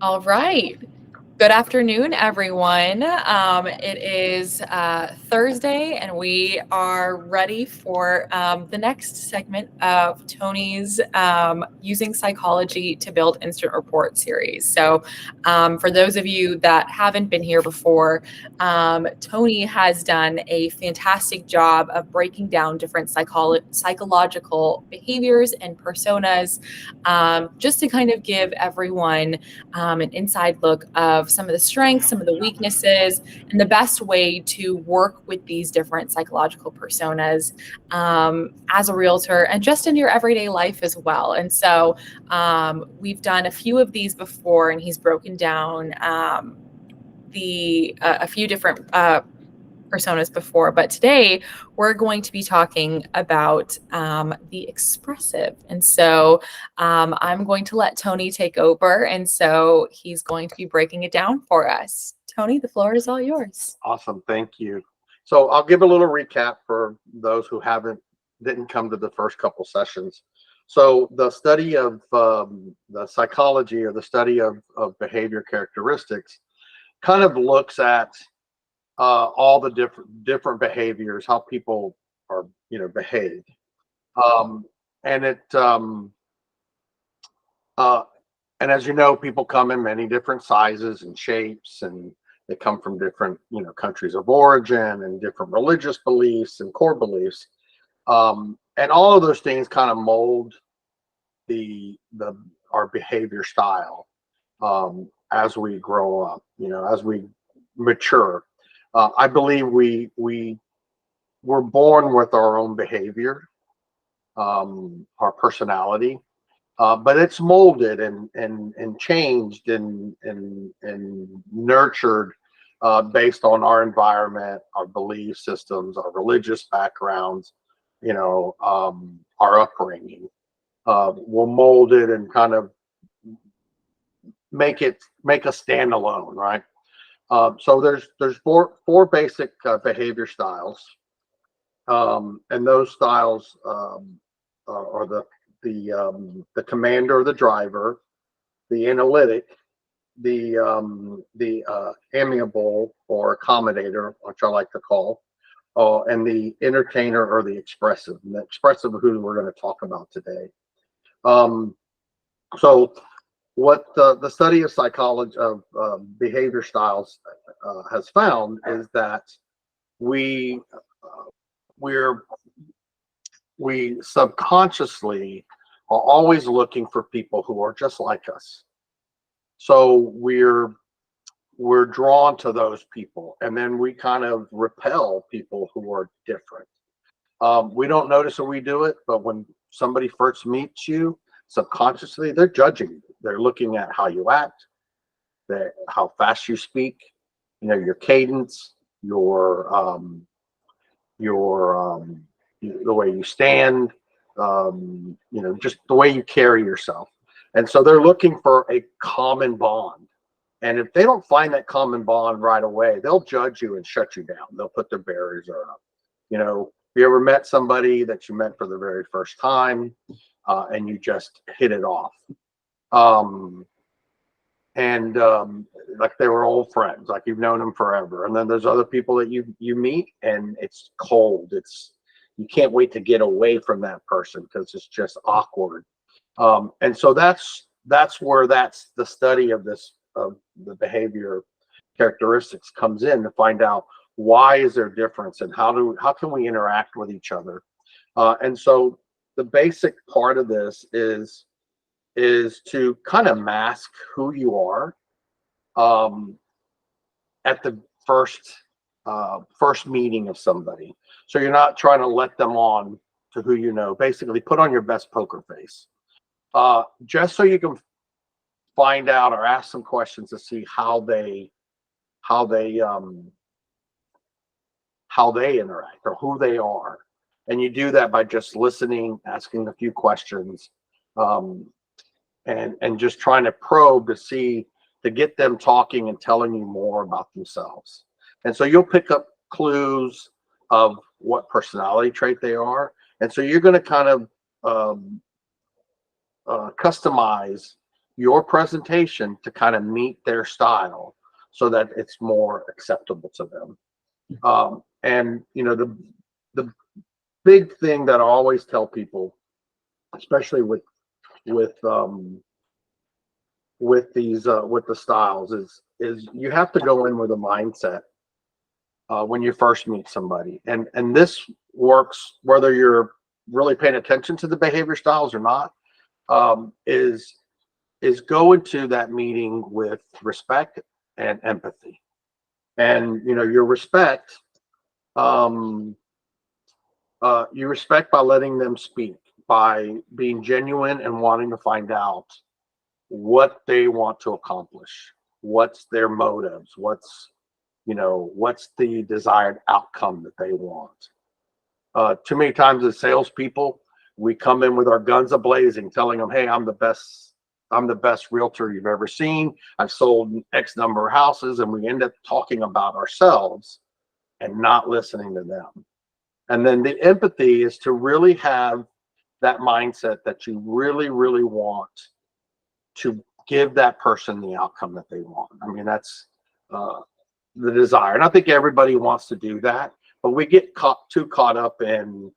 All right. Good afternoon, everyone. It is Thursday, and we are ready for the next segment of Tony's Using Psychology to Build Instant Report series. So, for those of you that haven't been here before, Tony has done a fantastic job of breaking down different psychological behaviors and personas, just to kind of give everyone an inside look of some of the strengths, some of the weaknesses, and the best way to work with these different psychological personas as a realtor and just in your everyday life as well. And so we've done a few of these before, and he's broken down a few different personas before, but today we're going to be talking about the expressive. And so I'm going to let Tony take over. And so he's going to be breaking it down for us. Tony, the floor is all yours. Awesome. Thank you. So I'll give a little recap for those who didn't come to the first couple sessions. So the study of the psychology, or the study of behavior characteristics, kind of looks at all the different behaviors, how people are, behave. And it and as you know, people come in many different sizes and shapes, and they come from different, countries of origin and different religious beliefs and core beliefs. And all of those things kind of mold our behavior style as we grow up, as we mature. I believe we were born with our own behavior, our personality, but it's molded and changed and nurtured based on our environment, our belief systems, our religious backgrounds, our upbringing. We'll mold it and kind of make us stand alone, right? So there's four basic behavior styles, and those styles are the commander or the driver, the analytic, the amiable or accommodator, which I like to call, and the entertainer or the expressive. And the expressive, who we're going to talk about today. So what the study of psychology of behavior styles has found is that we subconsciously are always looking for people who are just like us. So we're drawn to those people, and then we kind of repel people who are different. We don't notice that we do it, but when somebody first meets you, subconsciously they're judging you. They're looking at how you act, how fast you speak, your cadence, the way you stand, just the way you carry yourself. And so they're looking for a common bond. And if they don't find that common bond right away, they'll judge you and shut you down. They'll put their barriers up. Have you ever met somebody that you met for the very first time, and you just hit it off? Like they were old friends, like you've known them forever. And then there's other people that you meet, and it's cold. You can't wait to get away from that person because it's just awkward. And so that's where the study of the behavior characteristics comes in, to find out why is there difference and how can we interact with each other. And so the basic part of this is to kind of mask who you are at the first meeting of somebody. So you're not trying to let them on to who you know. Basically, put on your best poker face, just so you can find out or ask some questions to see how they interact or who they are. And you do that by just listening, asking a few questions, and just trying to probe to get them talking and telling you more about themselves. And so you'll pick up clues of what personality trait they are. And so you're going to kind of customize your presentation to kind of meet their style so that it's more acceptable to them. And the big thing that I always tell people, especially with with the styles, is you have to go in with a mindset when you first meet somebody, and this works whether you're really paying attention to the behavior styles or not. Is go into that meeting with respect and empathy, and your respect. Um, you respect by letting them speak, by being genuine and wanting to find out what they want to accomplish, what's their motives, what's the desired outcome that they want. Too many times as salespeople, we come in with our guns a-blazing, telling them, "Hey, I'm the best realtor you've ever seen. I've sold X number of houses," and we end up talking about ourselves and not listening to them. And then the empathy is to really have that mindset that you really, really want to give that person the outcome that they want. I mean, that's the desire. And I think everybody wants to do that, but we get too caught up in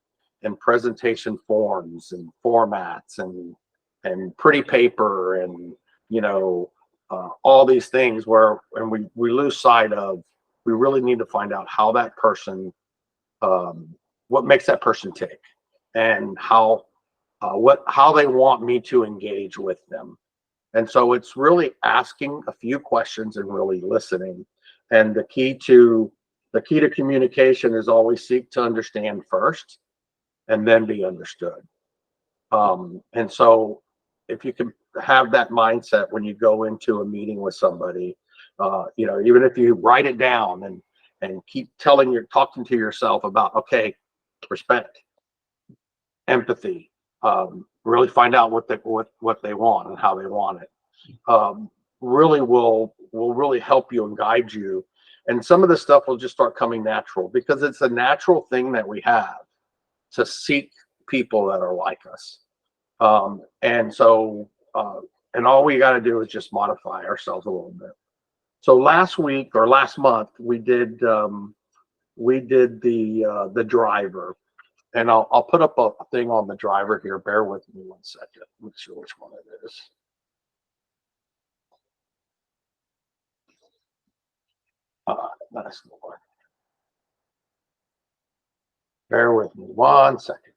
presentation forms and formats and pretty paper and all these things and we lose sight of, we really need to find out how that person, what makes that person tick, and how they want me to engage with them. And so it's really asking a few questions and really listening. And the key to communication is always seek to understand first and then be understood. And so if you can have that mindset when you go into a meeting with somebody, even if you write it down and keep talking to yourself about, okay, respect, empathy, really find out what they want and how they want it. Really will really help you and guide you. And some of the stuff will just start coming natural because it's a natural thing that we have to seek people that are like us. And so, and all we got to do is just modify ourselves a little bit. So last week or last month, we did the driver, and I'll put up a thing on the driver here. Bear with me 1 second. Make sure which one it is. Nice Lord. Bear with me 1 second.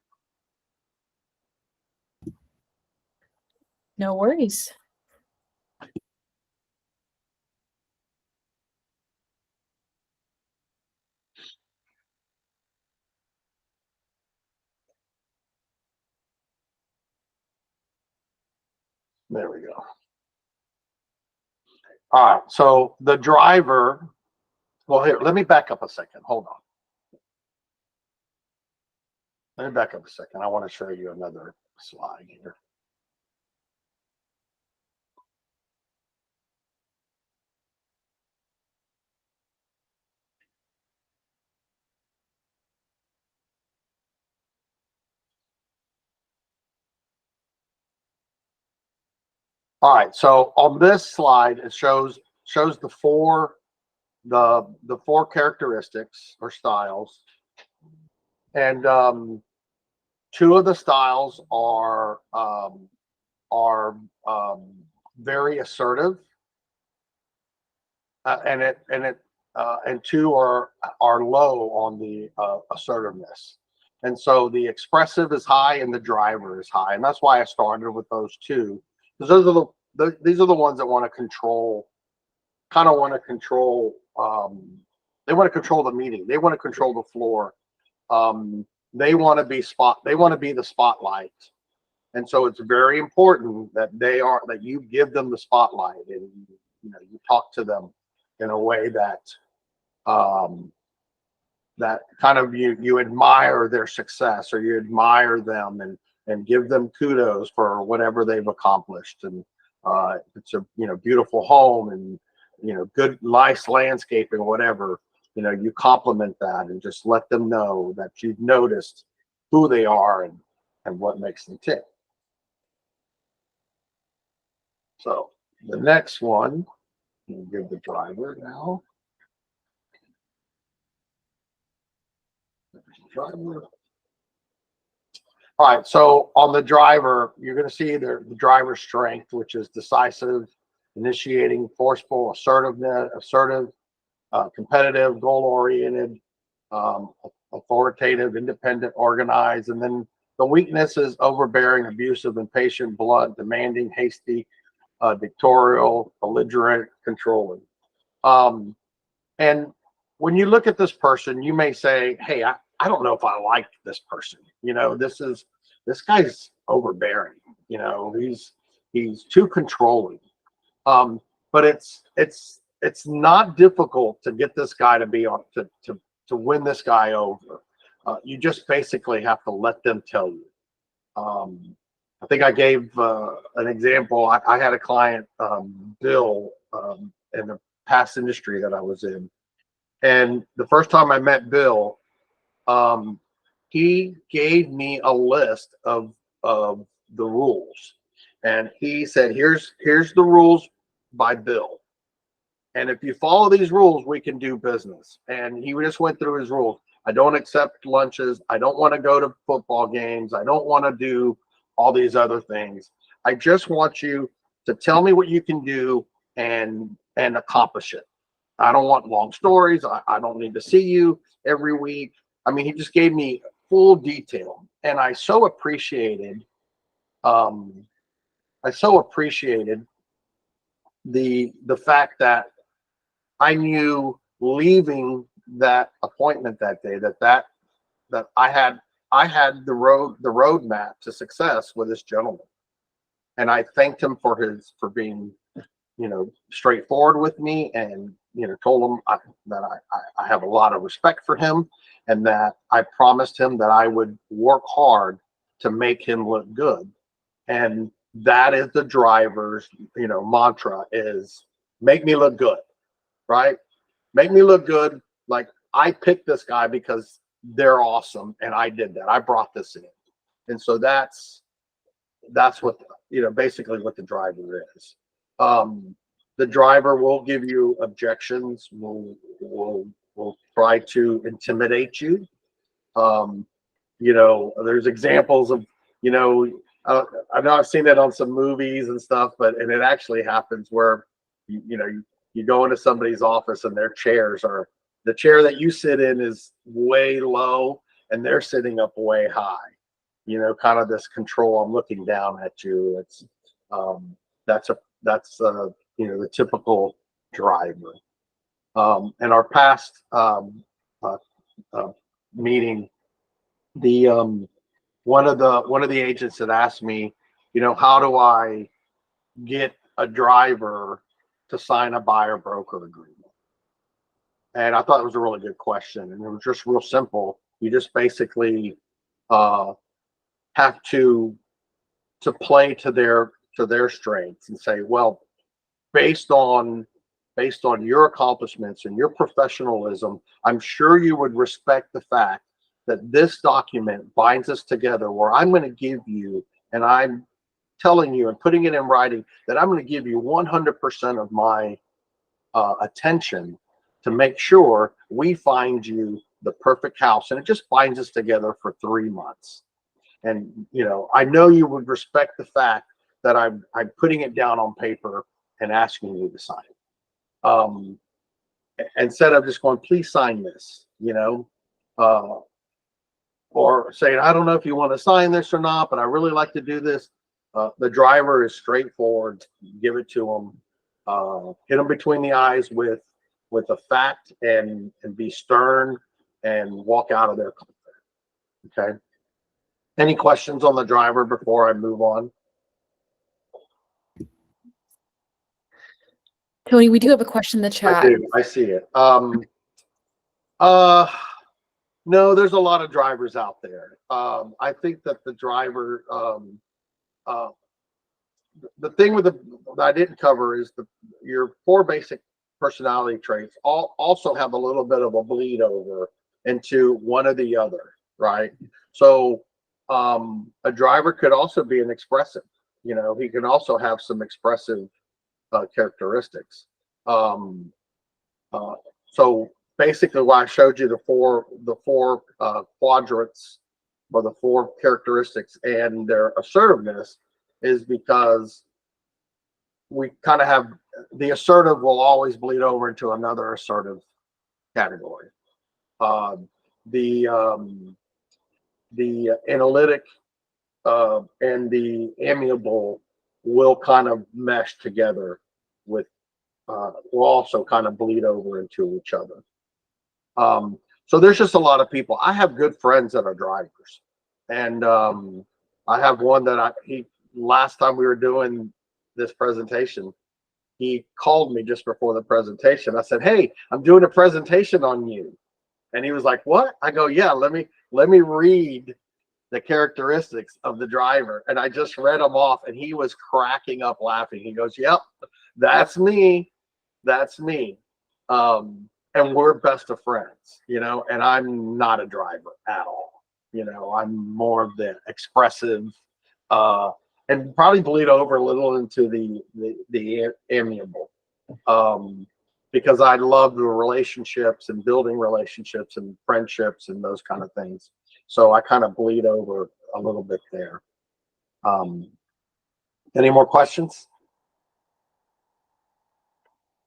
No worries. There we go. All right. So the driver, well, here, let me back up a second. Hold on. Let me back up a second. I want to show you another slide here. All right. So on this slide, it shows the four characteristics or styles, and two of the styles are very assertive, and two are low on the assertiveness. And so the expressive is high and the driver is high, and that's why I started with those two, because these are the ones that want to control, kind of want to control. They want to control the meeting. They want to control the floor. They want to be the spotlight. And so it's very important that you give them the spotlight, and you talk to them in a way that that kind of you admire their success, or you admire them and give them kudos for whatever they've accomplished. And it's a beautiful home and good nice landscaping, whatever, you compliment that and just let them know that you've noticed who they are and what makes them tick. So the next one, we'll give the driver now. Driver. All right, so on the driver, you're going to see the driver's strength, which is decisive, initiating, forceful, assertive, competitive, goal-oriented, um, authoritative, independent, organized. And then the weakness is overbearing, abusive, impatient, blunt, demanding, hasty, dictatorial, belligerent, controlling. And when you look at this person, you may say, hey, I don't know if I like this person. This guy's overbearing. He's too controlling. But it's not difficult to get this guy to be on to win this guy over. You just basically have to let them tell you. I think I gave an example. I had a client, Bill, in a past industry that I was in. And the first time I met Bill, he gave me a list of the rules. And he said, here's the rules by Bill. And if you follow these rules, we can do business. And he just went through his rules. I don't accept lunches. I don't want to go to football games. I don't want to do all these other things. I just want you to tell me what you can do and accomplish it. I don't want long stories. I don't need to see you every week. I mean, he just gave me full detail. And I so appreciated the fact that I knew leaving that appointment that day that I had the roadmap to success with this gentleman. And I thanked him for being, straightforward with me, and told him that I have a lot of respect for him, and that I promised him that I would work hard to make him look good. And that is the driver's, mantra is make me look good, right? Make me look good. Like, I picked this guy because they're awesome, and I did that. I brought this in. And so that's what, basically what the driver is. The driver will give you objections, will try to intimidate you. There's examples of, I know I've seen that on some movies and stuff, and it actually happens where, you go into somebody's office and their chairs are, the chair that you sit in is way low and they're sitting up way high. Kind of this control. I'm looking down at you. It's that's the typical driver. In our past meeting, the one of the agents had asked me, how do I get a driver to sign a buyer broker agreement? And I thought it was a really good question. And it was just real simple. You just basically have to play to their strengths and say, well, based on your accomplishments and your professionalism, I'm sure you would respect the fact that this document binds us together, where I'm going to give you, and I'm telling you and putting it in writing, that I'm going to give you 100% of my attention to make sure we find you the perfect house. And it just binds us together for 3 months. And, I know you would respect the fact that I'm putting it down on paper and asking you to sign it. Instead of just going, please sign this, or saying, I don't know if you want to sign this or not, but I really like to do this. The driver is straightforward. Give it to them. Hit them between the eyes with a fact, and be stern, and walk out of there confident. Okay. Any questions on the driver before I move on? Tony, we do have a question in the chat. I see it. No, there's a lot of drivers out there. I think that the driver, the thing that I didn't cover is your 4 basic personality traits also have a little bit of a bleed over into one or the other, right? So a driver could also be an expressive. You know, he can also have some expressive characteristics. Um, uh, so basically, why I showed you the four quadrants or the four characteristics and their assertiveness is because we kind of have the assertive will always bleed over into another assertive category. Uh, the the analytic and the amiable will kind of mesh together with will also kind of bleed over into each other. So there's just a lot of people. I have good friends that are drivers, and I have one that he last time we were doing this presentation, he called me just before the presentation. I said, "Hey, I'm doing a presentation on you," and he was like, "What?" I go, "Yeah, let me read the characteristics of the driver," and I just read them off, and he was cracking up laughing. He goes, "Yep, that's me. That's me." And we're best of friends, you know, and I'm not a driver at all. You know, I'm more of the expressive, uh, and probably bleed over a little into the amiable, um, because I love the relationships and building relationships and friendships and those kind of things. So I kind of bleed over a little bit there. Um, any more questions?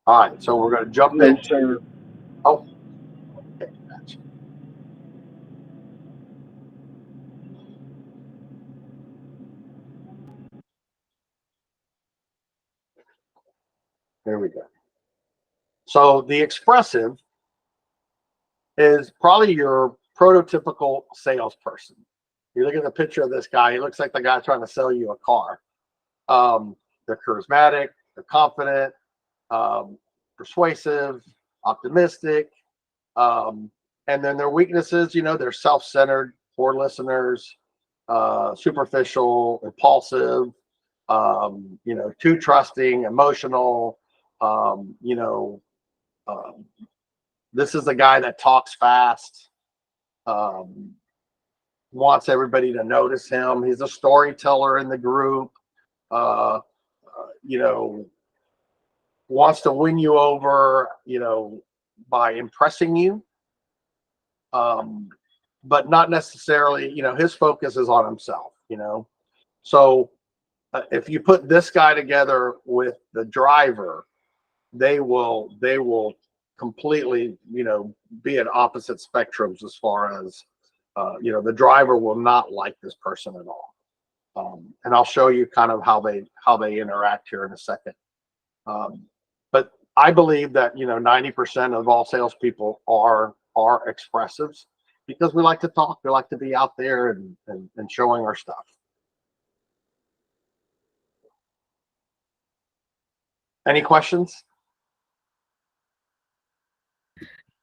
All right, so we're going to jump into. Oh, okay, gotcha. There we go. So the expressive is probably your prototypical salesperson. You look at the picture of this guy; he looks like the guy trying to sell you a car. They're charismatic, they're confident, um, persuasive, optimistic, and then their weaknesses, you know, they're self-centered, poor listeners, superficial, impulsive, you know, too trusting, emotional. You know, um, this is a guy that talks fast, um, wants everybody to notice him. He's a storyteller in the group. You know, wants to win you over, you know, by impressing you, um, but not necessarily, you know, his focus is on himself, you know. So if you put this guy together with the driver, they will completely, you know, be at opposite spectrums as far as, you know, the driver will not like this person at all. And I'll show you kind of how they interact here in a second. Um, but I believe that, you know, 90% of all salespeople are expressives because we like to talk, we like to be out there and showing our stuff. Any questions?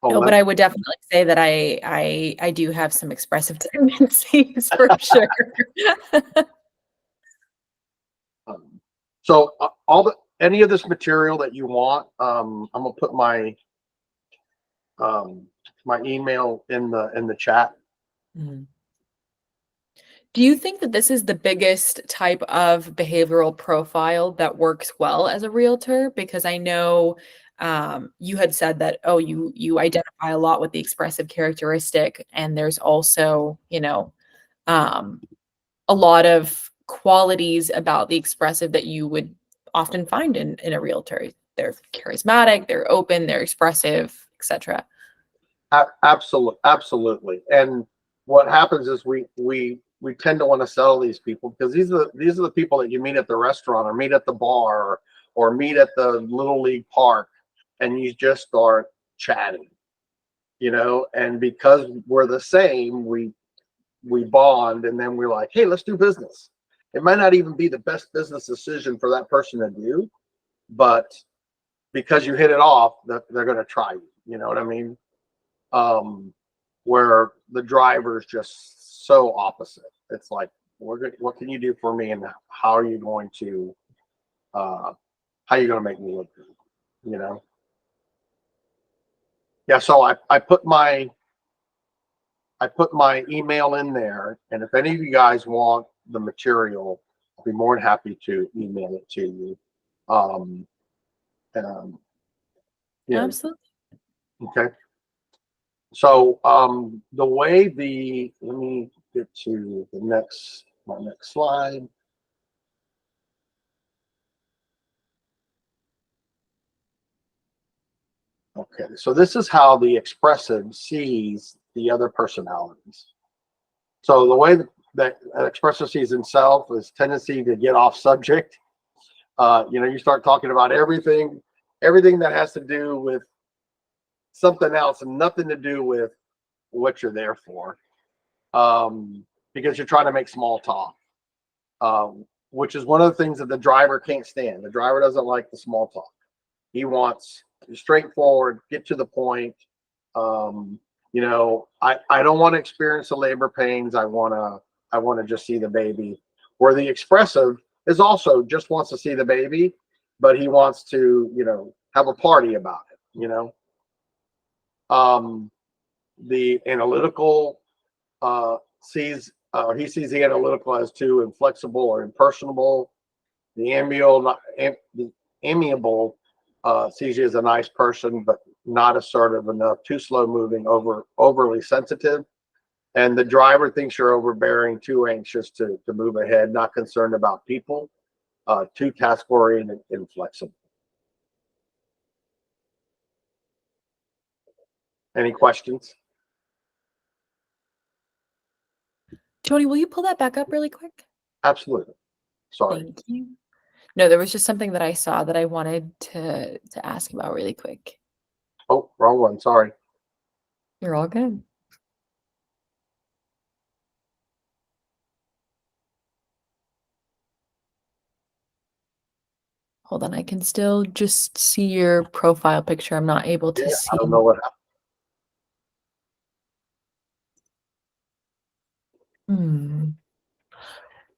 Oh, No, but I would definitely say that I do have some expressive tendencies for sure. So all the any of this material that you want, I'm gonna put um, my email in the chat. Mhm. Do you think that this is the biggest type of behavioral profile that works well as a realtor? Because I know you had said that, oh, you identify a lot with the expressive characteristic, and there's also, you know, um, a lot of qualities about the expressive that you would often find in a realtor. They're charismatic, they're open, they're expressive, etc. Absolutely. And what happens is we tend to want to sell these people because these are the people that you meet at the restaurant or meet at the bar or meet at the little league park, and you just start chatting, you know. And because we're the same, we bond, and then we're like, hey, let's do business. It might not even be the best business decision for that person to do, but because you hit it off, they're going to try you. You know what I mean? um, where the driver is just so opposite. It's like, what can you do for me, and how are you going to uh, how are you going to make me look good? You know? Yeah. So I put my email in there, and if any of you guys want the material, I'll be more than happy to email it to you. Um, um, Absolutely. okay. So the way let me get to my next slide. Okay, so this is how the expressive sees the other personalities. So the way that an expressive sees himself is tendency to get off subject. You start talking about everything that has to do with something else and nothing to do with what you're there for, because you're trying to make small talk, which is one of the things that the driver can't stand. The driver doesn't like the small talk. He wants straightforward, get to the point. I don't want to experience the labor pains. I want to just see the baby. Where the expressive is also just wants to see the baby, but he wants to, have a party about it. The analytical he sees the analytical as too inflexible or impersonable. The amiable sees you as a nice person, but not assertive enough, too slow moving, overly sensitive. And the driver thinks you're overbearing, too anxious to move ahead, not concerned about people, too task oriented, inflexible. Any questions? Tony, will you pull that back up really quick? Absolutely. Sorry. Thank you. No, there was just something that I saw that I wanted to ask about really quick. Oh, wrong one. Sorry. You're all good. Hold on, I can still just see your profile picture. I'm not able to Yeah, see. I don't know what happened.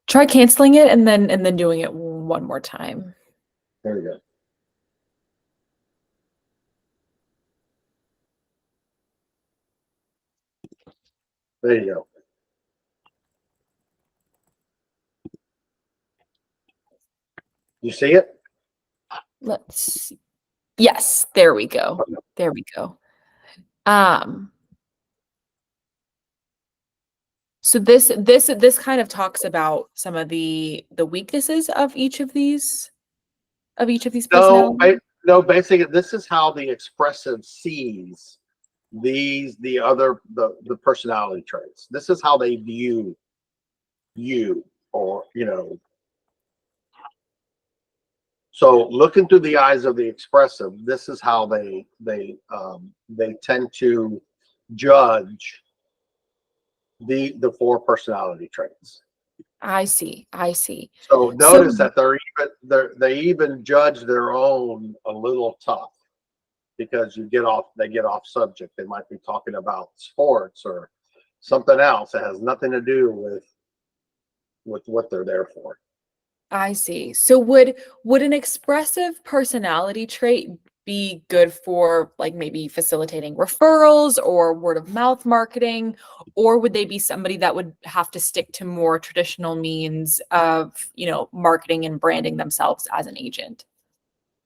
Try canceling it and then doing it one more time. There we go. There you go. You see it? Let's see. Yes, there we go. There we go. So this kind of talks about some of the weaknesses of each of these No, personalities. no. Basically, this is how the expressive sees the personality traits. This is how they view you, or So looking through the eyes of the expressive, this is how they tend to judge the four personality traits. I see. I see. So So notice that they even judge their own a little tough, because they get off subject. They might be talking about sports or something else that has nothing to do with what they're there for. I see. So would an expressive personality trait be good for like maybe facilitating referrals or word of mouth marketing, or would they be somebody that would have to stick to more traditional means of, marketing and branding themselves as an agent?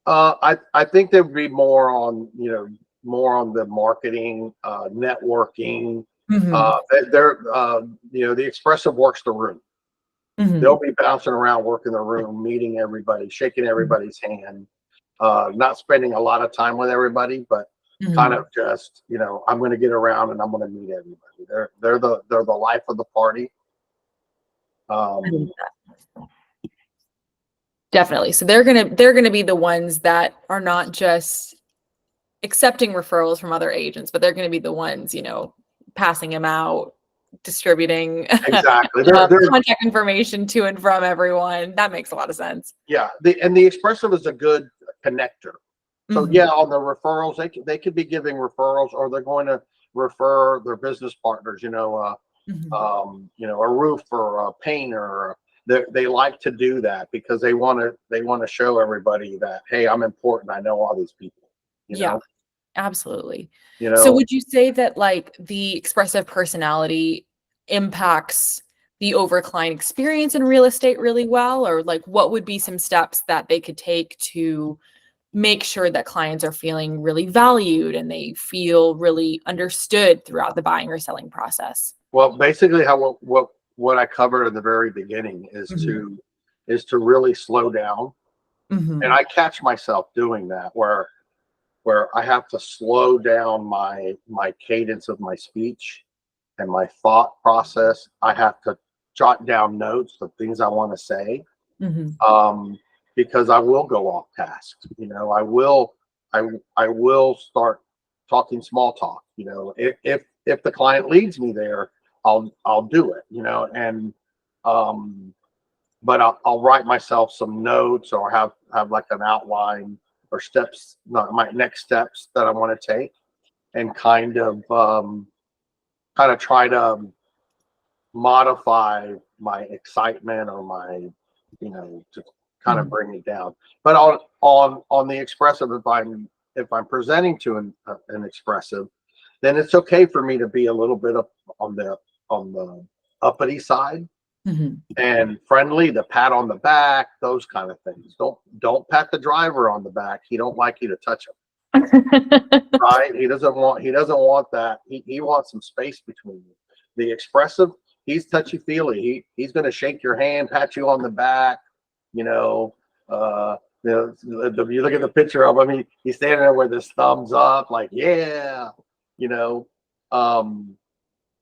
I think there'd be more on the marketing, networking. Hmm. Uh, they're the expressive works the room. Hmm. They'll be bouncing around, working the room, meeting everybody, shaking everybody's hand, not spending a lot of time with everybody, but kind Hmm. of just, I'm going to get around and I'm going to meet everybody. They're the life of the party. Um, Definitely. So they're gonna be the ones that are not just accepting referrals from other agents, but they're gonna be the ones, passing them out, distributing exactly. They're contact information to and from everyone. That makes a lot of sense. Yeah. The expressive is a good connector. So Hmm. yeah, on the referrals, they could be giving referrals, or they're going to refer their business partners. Hmm. A roofer, a painter. They like to do that because they want to show everybody that, hey, I'm important. I know all these people. You Yeah, know. absolutely. You So know. would you say that like the expressive personality impacts the over client experience in real estate really well, or like what would be some steps that they could take to make sure that clients are feeling really valued and they feel really understood throughout the buying or selling process? Well, basically, how what I covered in the very beginning Mhm. is to really slow down, and Mhm. I catch myself doing that where I have to slow down my cadence of my speech and my thought process. I have to jot down notes of things I want to say, Mhm. um, because I will go off task. I I will start talking small talk. If the client leads me there, I'll do it. And um, but I'll write myself some notes or have like an outline or steps, not my next steps that I want to take, and kind of try to modify my excitement or to kind of Mhm. bring it down. But on the expressive, if I'm presenting to an expressive, then it's okay for me to be a little bit up on the uppity side Mhm. and friendly, the pat on the back, those kind of things. Don't pat the driver on the back. He don't like you to touch him, right? He doesn't want that. He wants some space between you. The expressive, he's touchy feely. He's going to shake your hand, pat you on the back. You know, uh, you look at the picture of him. He's standing there with his thumbs up, like yeah, you know. Um,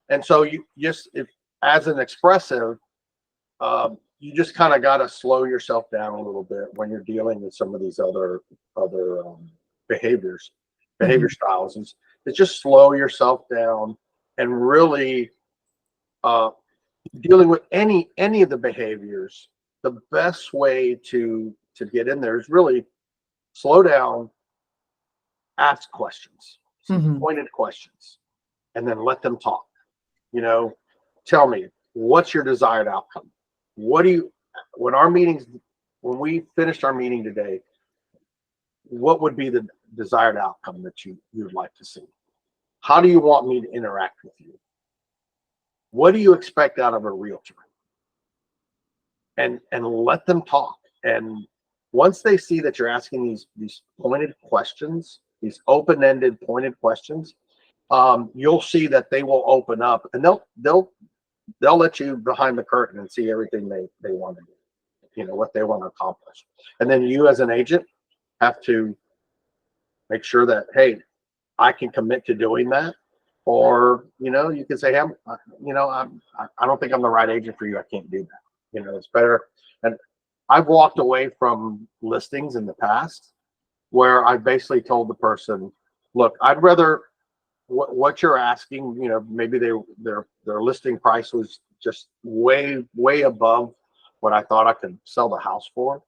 and so you just if as an expressive, you just kind of got to slow yourself down a little bit when you're dealing with some of these other behaviors, behavior Mhm. styles. It's just slow yourself down and really uh, dealing with any of the behaviors. The best way to get in there is really slow down, ask questions, some Mhm. pointed questions, and then let them talk. You know, tell me, what's your desired outcome? What do you when our meetings when we finished our meeting today, what would be the desired outcome that you'd like to see? How do you want me to interact with you? What do you expect out of a realtor? And let them talk. And once they see that you're asking these pointed questions, these open-ended pointed questions, you'll see that they will open up and they'll let you behind the curtain and see everything they want to do, what they want to accomplish. And then you as an agent have to make sure that, hey, I can commit to doing that. Or, you can say, hey, I don't think I'm the right agent for you. I can't do that. It's better. And I've walked away from listings in the past where I basically told the person, look, I'd rather what you're asking, maybe their listing price was just way above what I thought I could sell the house for.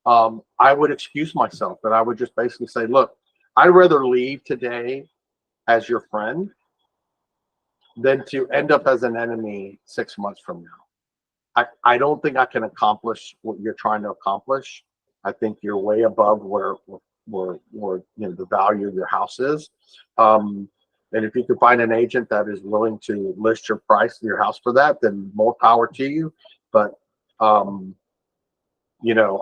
I would excuse myself, and I would just basically say, look, I'd rather leave today as your friend than to end up as an enemy 6 months from now. I don't think I can accomplish what you're trying to accomplish. I think you're way above where the value of your house is. Um, and if you can find an agent that is willing to list your price your house for that, then more power to you. But um,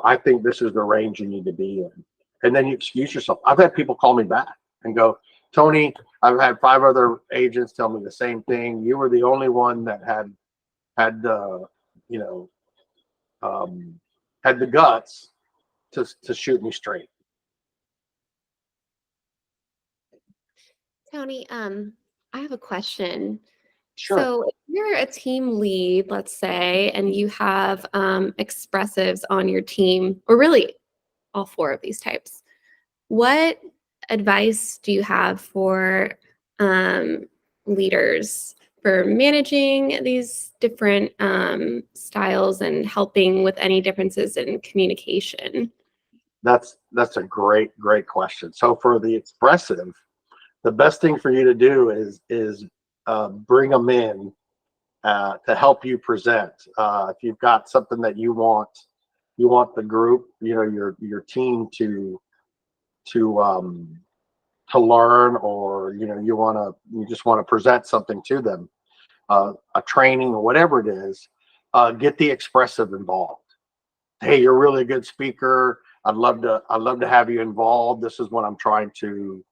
I think this is the range you need to be in. And then you excuse yourself. I've had people call me back and go, Tony, I've had 5 other agents tell me the same thing. You were the only one that had you know um, had the guts to shoot me straight. Tony, I have a question. Sure. So, if you're a team lead, let's say, and you have expressives on your team, or really all four of these types, what advice do you have for um, leaders for managing these different styles and helping with any differences in communication? That's a great question. So for the expressive, the best thing for you to do is bring them in to help you present. If you've got something that you want the group, your team to um, to learn, or you just want to present something to them, a training or whatever it is. get the expressive involved. Hey, you're really a good speaker. I'd love to have you involved. This is what I'm trying to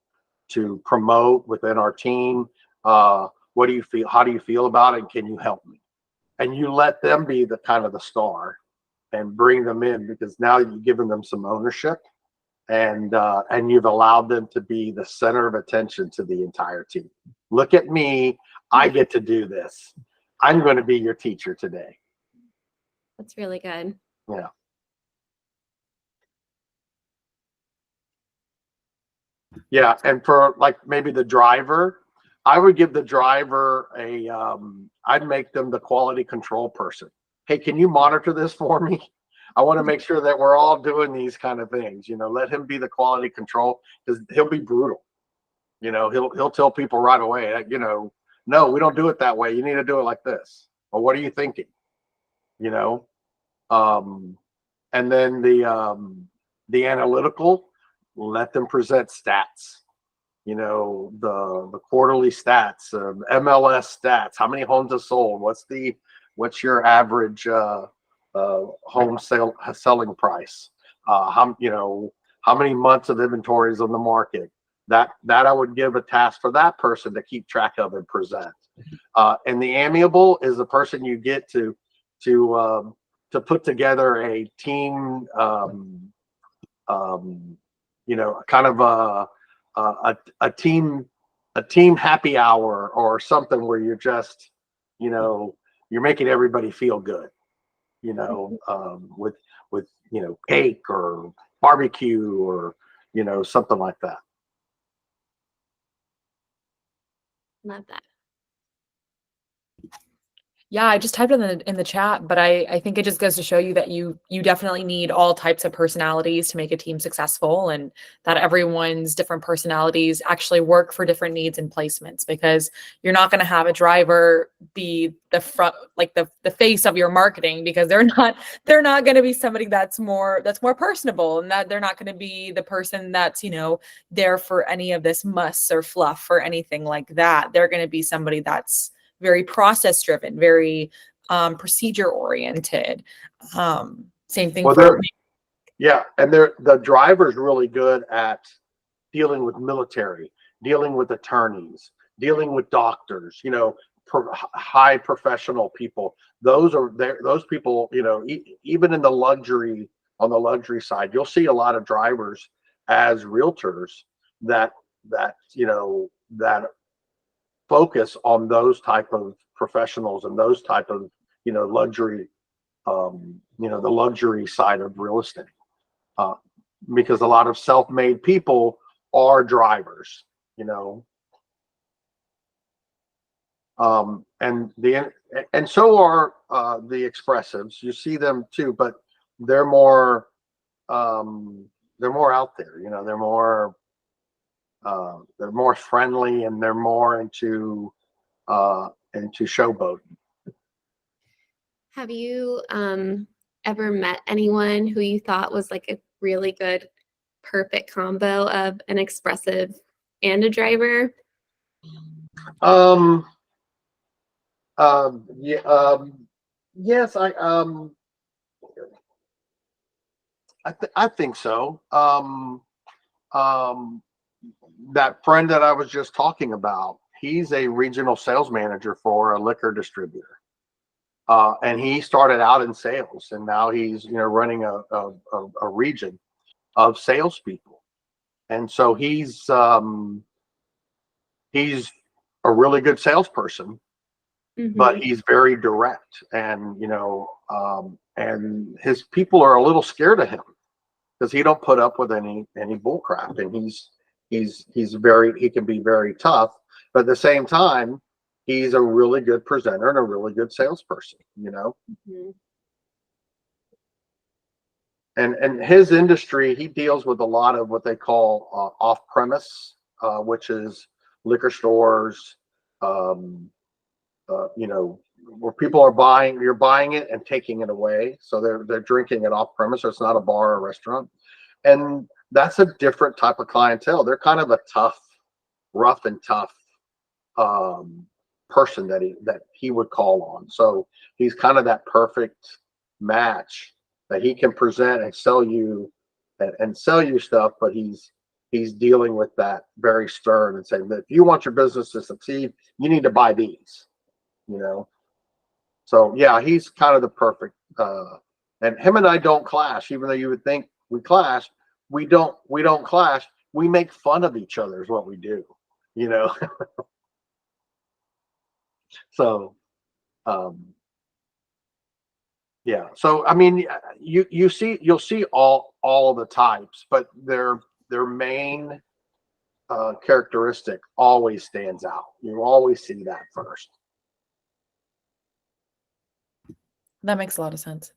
promote within our team. What do you feel? How do you feel about it? Can you help me? And you let them be the kind of the star and bring them in, because now you've given them some ownership, and you've allowed them to be the center of attention to the entire team. Look at me. I get to do this. I'm going to be your teacher today. That's really good. Yeah. Yeah. And for like maybe the driver, I would give the driver I'd make them the quality control person. Hey, can you monitor this for me? I want to make sure that we're all doing these kind of things. Let him be the quality control, because he'll be brutal. He'll tell people right away, no, we don't do it that way. You need to do it like this. Or what are you thinking? And then the analytical, let them present stats. The quarterly stats, MLS stats. How many homes are sold? What's your average home selling price? How many months of inventory is on the market? That I would give a task for that person to keep track of and present. And the amiable is the person you get to put together a team, kind of a team happy hour or something, where you're just, you're making everybody feel good, with cake or barbecue or something like that. Love that. Yeah, I just typed in the chat, but I think it just goes to show you that you definitely need all types of personalities to make a team successful, and that everyone's different personalities actually work for different needs and placements, because you're not going to have a driver be the front, like the face of your marketing, because they're not going to be somebody that's more personable, and that they're not going to be the person that's, there for any of this muss or fluff or anything like that. They're going to be somebody that's very process driven, very procedure oriented. Same thing for yeah, and the driver's really good at dealing with military, dealing with attorneys, dealing with doctors, high professional people. Those people, even in on the luxury side, you'll see a lot of drivers as realtors that focus on those type of professionals and those type of luxury, the luxury side of real estate, because a lot of self-made people are drivers, and so are the expressives. You see them too, but they're more out there. They're more friendly, and they're more into showboating. Have you ever met anyone who you thought was like a really good, perfect combo of an expressive and a driver? Yes, I think so. That friend that I was just talking about, he's a regional sales manager for a liquor distributor. And he started out in sales, and now he's running a region of salespeople. And so he's a really good salesperson, but he's very direct, and and his people are a little scared of him, because he don't put up with any bull crap, and he can be very tough, but at the same time, he's a really good presenter and a really good salesperson, And his industry, he deals with a lot of what they call off-premise, which is liquor stores, where people are you're buying it and taking it away. So they're drinking it off-premise, so it's not a bar or restaurant. And that's a different type of clientele. They're kind of a rough and tough person that he would call on. So he's kind of that perfect match that he can present and sell you stuff, but he's dealing with that very stern and saying that if you want your business to succeed, you need to buy these, you know. So yeah, he's kind of the perfect and him and I don't clash, even though you would think we clash. We don't clash. We make fun of each other is what we do, you know. So yeah, so I mean, you'll see all the types, but their main characteristic always stands out. You always see that first. That makes a lot of sense.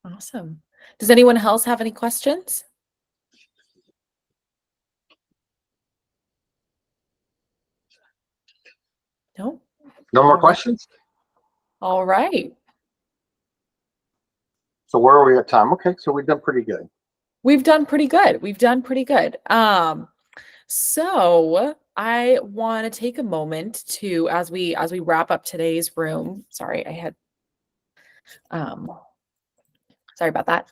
Awesome. Does anyone else have any questions? No? No more All right. questions? All right. So where are we at time? Okay, so we've done pretty good. We've done pretty good. We've done pretty good. So I want to take a moment to, as we wrap up today's room. Sorry, I had sorry about that.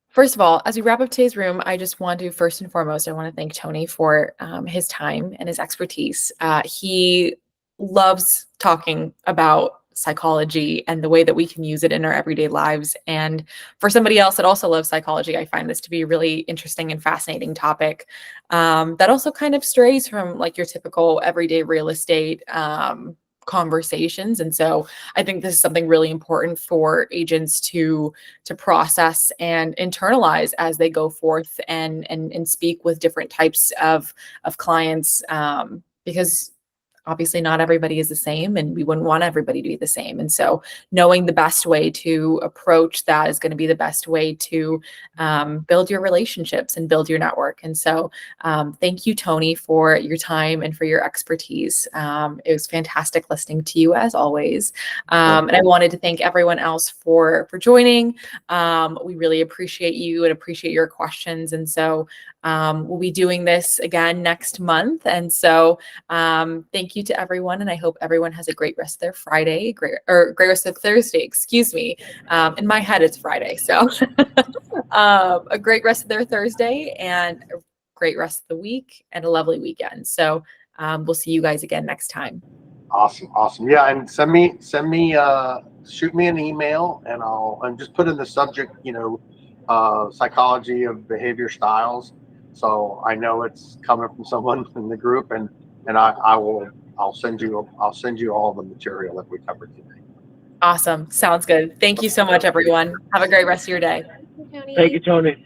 First of all, as we wrap up today's room, I just want to, first and foremost, I want to thank Tony for his time and his expertise. He loves talking about psychology and the way that we can use it in our everyday lives. And for somebody else that also loves psychology, I find this to be a really interesting and fascinating topic that also kind of strays from like your typical everyday real estate conversations. And so I think this is something really important for agents to process and internalize as they go forth and speak with different types of clients, because obviously not everybody is the same and we wouldn't want everybody to be the same. And so knowing the best way to approach that is going to be the best way to build your relationships and build your network. And so thank you, Tony, for your time and for your expertise. It was fantastic listening to you as always. And I wanted to thank everyone else for joining. We really appreciate you and appreciate your questions. And so we'll be doing this again next month. And so thank you to everyone. And I hope everyone has a great rest of their Friday, great rest of Thursday, excuse me. In my head, it's Friday. So a great rest of their Thursday and a great rest of the week and a lovely weekend. So we'll see you guys again next time. Awesome. Yeah, and shoot me an email and just put in the subject, psychology of behavior styles. So I know it's coming from someone in the group, and I'll send you all the material that we covered today. Awesome. Sounds good. Thank you so much, everyone. Have a great rest of your day. Tony. Thank you, Tony.